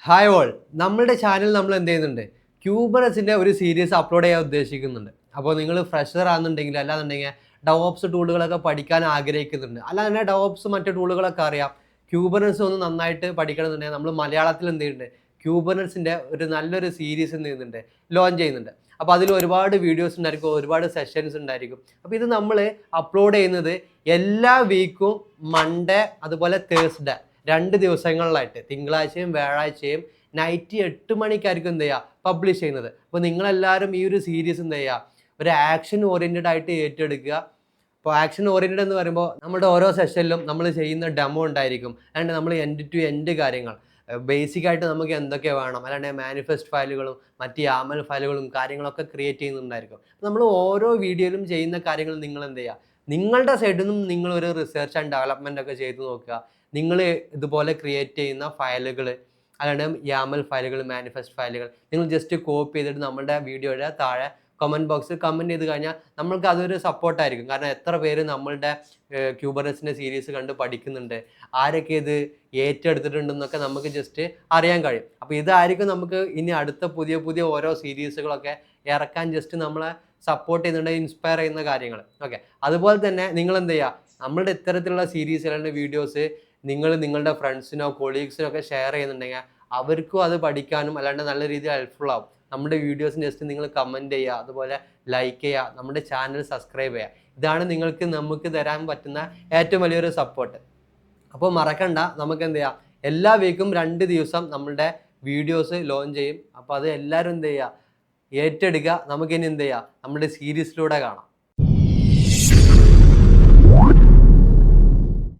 Hi all, നമ്മളുടെ channel നമ്മൾ എന്ത് ചെയ്യുന്നുണ്ട്? ക്യൂബറസിൻ്റെ ഒരു സീരീസ് അപ്ലോഡ് ചെയ്യാൻ ഉദ്ദേശിക്കുന്നുണ്ട്. അപ്പോൾ നിങ്ങൾ ഫ്രഷർ ആണെന്നുണ്ടെങ്കിൽ അല്ലാന്നുണ്ടെങ്കിൽ ഡെവോപ്സ് ടൂളുകളൊക്കെ പഠിക്കാൻ ആഗ്രഹിക്കുന്നുണ്ട്, അല്ല തന്നെ ഡെവോപ്സ് മറ്റു ടൂളുകളൊക്കെ അറിയാം, ക്യൂബറൻസ് ഒന്ന് നന്നായിട്ട് പഠിക്കണമെന്നുണ്ടെങ്കിൽ നമ്മൾ മലയാളത്തിൽ എന്ത് ചെയ്യുന്നുണ്ട്? ക്യൂബറൻസിൻ്റെ ഒരു നല്ലൊരു സീരീസ് എന്ത് ചെയ്യുന്നുണ്ട്? ലോഞ്ച് ചെയ്യുന്നുണ്ട്. അപ്പോൾ അതിൽ ഒരുപാട് വീഡിയോസ് ഉണ്ടായിരിക്കും, ഒരുപാട് സെഷൻസ് ഉണ്ടായിരിക്കും. അപ്പോൾ ഇത് നമ്മൾ അപ്ലോഡ് ചെയ്യുന്നത് എല്ലാ വീക്കും മൺഡേ അതുപോലെ തേഴ്സ്ഡേ 2 ദിവസങ്ങളിലായിട്ട്, തിങ്കളാഴ്ചയും വ്യാഴാഴ്ചയും നൈറ്റ് 8 മണിക്കായിരിക്കും എന്ത് ചെയ്യുക, പബ്ലിഷ് ചെയ്യുന്നത്. അപ്പോൾ നിങ്ങളെല്ലാവരും ഈ ഒരു സീരീസ് എന്ത് ചെയ്യുക, ഒരു ആക്ഷൻ ഓറിയൻറ്റഡ് ആയിട്ട് ഏറ്റെടുക്കുക. അപ്പോൾ ആക്ഷൻ ഓറിയൻറ്റഡ് എന്ന് പറയുമ്പോൾ നമ്മുടെ ഓരോ സെഷനിലും നമ്മൾ ചെയ്യുന്ന ഡെമോ ഉണ്ടായിരിക്കും, അല്ലാണ്ട് നമ്മൾ എൻഡ് ടു എൻഡ് കാര്യങ്ങൾ ബേസിക് ആയിട്ട് നമുക്ക് എന്തൊക്കെ വേണം, അല്ലാണ്ട് മാനിഫെസ്റ്റ് ഫയലുകളും മറ്റ് യാമൽ ഫയലുകളും കാര്യങ്ങളൊക്കെ ക്രിയേറ്റ് ചെയ്യുന്നുണ്ടായിരിക്കും. നമ്മൾ ഓരോ വീഡിയോയിലും ചെയ്യുന്ന കാര്യങ്ങൾ നിങ്ങൾ എന്ത് ചെയ്യുക, നിങ്ങളുടെ സൈഡിൽ നിന്നും നിങ്ങൾ ഒരു റിസർച്ച് ആൻഡ് ഡെവലപ്മെൻ്റ് ഒക്കെ ചെയ്ത് നോക്കുക. നിങ്ങൾ ഇതുപോലെ ക്രിയേറ്റ് ചെയ്യുന്ന ഫയലുകൾ, അല്ലാണ്ട് യാമൽ ഫയലുകൾ, മാനിഫെസ്റ്റ് ഫയലുകൾ നിങ്ങൾ ജസ്റ്റ് കോപ്പി ചെയ്തിട്ട് നമ്മുടെ വീഡിയോയുടെ താഴെ കമൻറ്റ് ബോക്സിൽ കമൻറ്റ് ചെയ്ത് കഴിഞ്ഞാൽ നമ്മൾക്ക് അതൊരു സപ്പോർട്ടായിരിക്കും. കാരണം എത്ര പേര് നമ്മളുടെ ക്യൂബറൻസിൻ്റെ സീരീസ് കണ്ട് പഠിക്കുന്നുണ്ട്, ആരൊക്കെ ഇത് ഏറ്റെടുത്തിട്ടുണ്ടെന്നൊക്കെ നമുക്ക് ജസ്റ്റ് അറിയാൻ കഴിയും. അപ്പോൾ ഇതായിരിക്കും നമുക്ക് ഇനി അടുത്ത പുതിയ പുതിയ ഓരോ സീരീസുകളൊക്കെ ഇറക്കാൻ ജസ്റ്റ് നമ്മളെ സപ്പോർട്ട് ചെയ്യുന്നുണ്ട്, ഇൻസ്പയർ ചെയ്യുന്ന കാര്യങ്ങൾ. ഓക്കെ, അതുപോലെ തന്നെ നിങ്ങൾ എന്ത് ചെയ്യുക, നമ്മളുടെ ഇത്തരത്തിലുള്ള സീരീസ് അല്ലെങ്കിൽ വീഡിയോസ് നിങ്ങൾ നിങ്ങളുടെ ഫ്രണ്ട്സിനോ കൊളീഗ്സിനോ ഒക്കെ ഷെയർ ചെയ്യുന്നുണ്ടെങ്കിൽ അവർക്കും അത് പഠിക്കാനും അല്ലാണ്ട് നല്ല രീതിയിൽ ഹെൽപ്ഫുൾ ആവും. നമ്മുടെ വീഡിയോസിന് ജസ്റ്റ് നിങ്ങൾ കമൻറ്റ് ചെയ്യുക, അതുപോലെ ലൈക്ക് ചെയ്യുക, നമ്മുടെ ചാനൽ സബ്സ്ക്രൈബ് ചെയ്യുക. ഇതാണ് നമുക്ക് തരാൻ പറ്റുന്ന ഏറ്റവും വലിയൊരു സപ്പോർട്ട്. അപ്പോൾ മറക്കണ്ട, നമുക്ക് എന്ത് ചെയ്യാം, എല്ലാ വീക്കും 2 ദിവസം നമ്മളുടെ വീഡിയോസ് ലോഞ്ച് ചെയ്യും. അപ്പോൾ അത് എല്ലാവരും എന്ത് ചെയ്യുക, ഏറ്റെടുക്കുക. നമുക്കിനി എന്ത് ചെയ്യുക, നമ്മുടെ സീരീസിലൂടെ കാണാം.